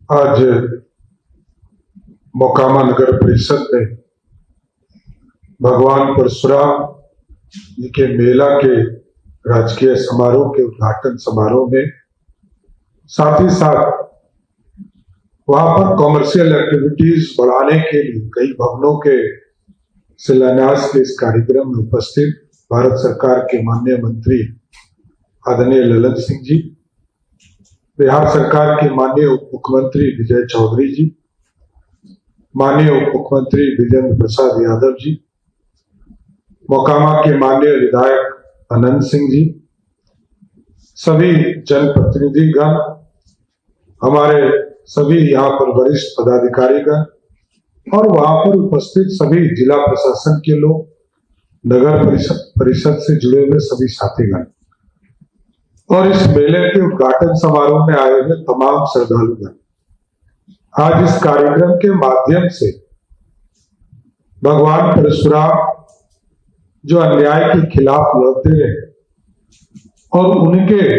आज मोकामा नगर परिषद में भगवान परशुराम जी के मेला के राजकीय समारोह के उद्घाटन समारोह में साथ ही साथ वहां पर कॉमर्शियल एक्टिविटीज बढ़ाने के लिए कई भवनों के शिलान्यास के इस कार्यक्रम में उपस्थित भारत सरकार के माननीय मंत्री आदरणीय ललन सिंह जी, बिहार सरकार के माननीय उप मुख्यमंत्री विजय चौधरी जी, माननीय उप मुख्यमंत्री विजेंद्र प्रसाद यादव जी, मोकामा के माननीय विधायक अनंत सिंह जी, सभी जनप्रतिनिधिगण, हमारे सभी यहाँ पर वरिष्ठ पदाधिकारीगण और वहां पर उपस्थित सभी जिला प्रशासन के लोग, नगर परिषद से जुड़े हुए सभी साथीगण और इस मेले के उद्घाटन समारोह में आए हुए तमाम श्रद्धालुगण, आज इस कार्यक्रम के माध्यम से भगवान परशुराम जो अन्याय के खिलाफ लड़ते रहे और उनके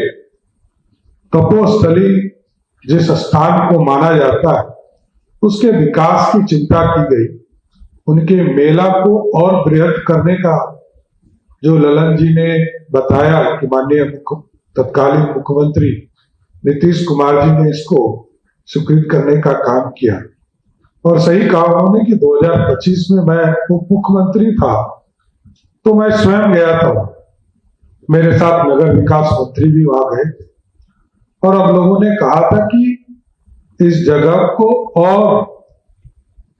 तपोस्थली जिस स्थान को माना जाता है उसके विकास की चिंता की गई। उनके मेला को और बृहद करने का जो ललन जी ने बताया कि माननीय तत्कालीन मुख्यमंत्री नीतीश कुमार जी ने इसको स्वीकृत करने का काम किया और सही कहा उन्होंने कि 2025 में मैं उप मुख्यमंत्री था तो मैं स्वयं गया था, मेरे साथ नगर विकास मंत्री भी वहां गए थे और हम लोगों ने कहा था कि इस जगह को और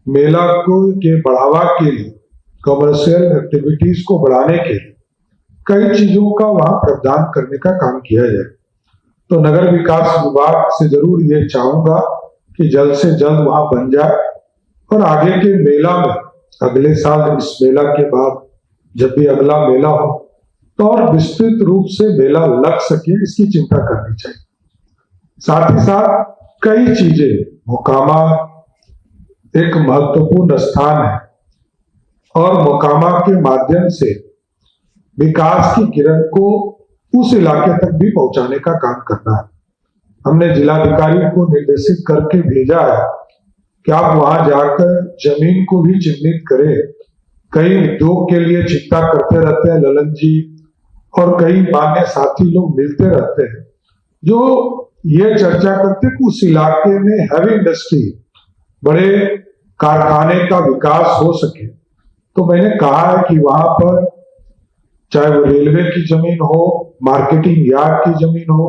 मेला को के बढ़ावा के लिए, कमर्शियल एक्टिविटीज को बढ़ाने के लिए कई चीजों का वहां प्रावधान करने का काम किया जाए। तो नगर विकास विभाग से जरूर ये चाहूंगा कि जल्द से जल्द वहां बन जाए और आगे के मेला में, अगले साल इस मेला के बाद जब भी अगला मेला हो तो और विस्तृत रूप से मेला लग सके, इसकी चिंता करनी चाहिए। साथ ही साथ कई चीजें, मोकामा एक महत्वपूर्ण स्थान है और मोकामा के माध्यम से विकास की किरण को उस इलाके तक भी पहुंचाने का काम करना है। हमने जिलाधिकारी को निर्देशित करके भेजा है कि आप वहां जाकर जमीन को भी चिन्हित करें। कई उद्योग के लिए चिंता करते रहते हैं ललन जी और कई मान्य साथी लोग मिलते रहते हैं जो ये चर्चा करते कि उस इलाके में हैवी इंडस्ट्री, बड़े कारखाने का विकास हो सके। तो मैंने कहा है कि वहां पर चाहे वो रेलवे की जमीन हो, मार्केटिंग यार्ड की जमीन हो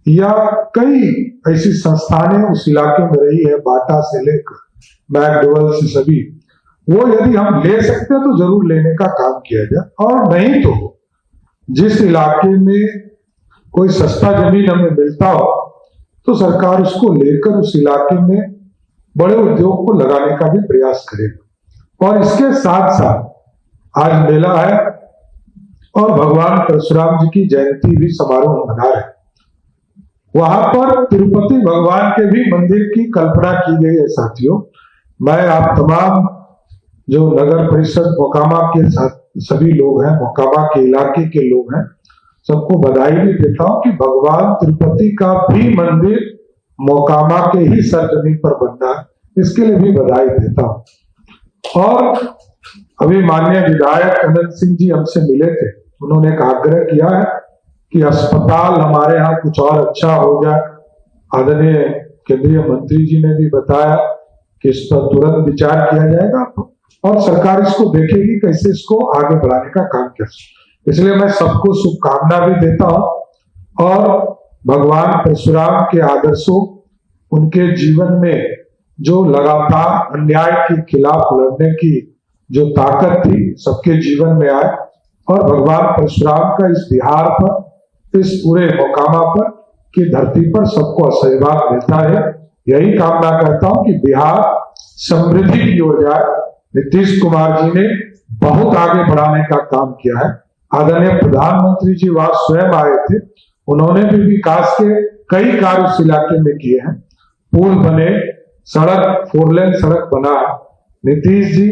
या कई ऐसी संस्थानें उस इलाके में रही है, बाटा से लेकर मैकडोवेल से सभी, वो यदि हम ले सकते हैं तो जरूर लेने का काम किया जाए और नहीं तो जिस इलाके में कोई सस्ता जमीन हमें मिलता हो तो सरकार उसको लेकर उस इलाके में बड़े उद्योग को लगाने का भी प्रयास करेगा। और इसके साथ साथ आज मेला है और भगवान परशुराम जी की जयंती भी समारोह मना रहे, वहां पर तिरुपति भगवान के भी मंदिर की कल्पना की गई है। साथियों, मैं आप तमाम जो नगर परिषद मोकामा के साथ सभी लोग हैं, मोकामा के इलाके के लोग हैं, सबको बधाई भी देता हूं कि भगवान तिरुपति का भी मंदिर मोकामा के ही सरजमीन पर बनना है, इसके लिए भी बधाई देता हूं। और अभी माननीय विधायक अनंत सिंह जी हमसे मिले थे, उन्होंने एक आग्रह किया है कि अस्पताल हमारे यहाँ कुछ और अच्छा हो जाए। आदरणीय केंद्रीय मंत्री जी ने भी बताया कि इस पर तुरंत विचार किया जाएगा और सरकार इसको देखेगी कैसे इसको आगे बढ़ाने का काम कर सके। इसलिए मैं सबको शुभकामना भी देता हूं और भगवान परशुराम के आदर्शों, उनके जीवन में जो लगातार अन्याय के खिलाफ लड़ने की जो ताकत थी सबके जीवन में आए और भगवान परशुराम का इस बिहार पर, इस पूरे मोकामा पर की धरती पर सबको आशीर्वाद मिलता है। यही कामना करता हूं कि बिहार समृद्धि की ओर जाए। नीतीश कुमार जी ने बहुत आगे बढ़ाने का काम किया है। आदरणीय प्रधानमंत्री जी वहां स्वयं आए थे, उन्होंने भी विकास के कई कार्य उस इलाके में किए हैं। पुल बने, सड़क, 4 लेन सड़क बना। नीतीश जी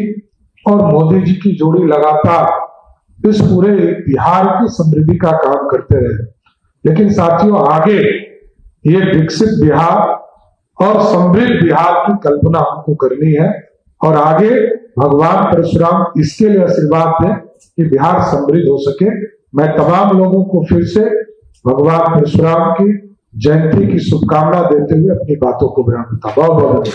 और मोदी जी की जोड़ी लगातार इस पूरे बिहार की समृद्धि का काम करते रहे। लेकिन साथियों, आगे ये विकसित बिहार और समृद्ध बिहार की कल्पना हमको करनी है। और आगे भगवान परशुराम इसके लिए आशीर्वाद दें कि बिहार समृद्ध हो सके। मैं तमाम लोगों को फिर से भगवान परशुराम की जयंती की शुभकामना देते हुए अपनी बातों को विराम देता हूं। बहुत बहुत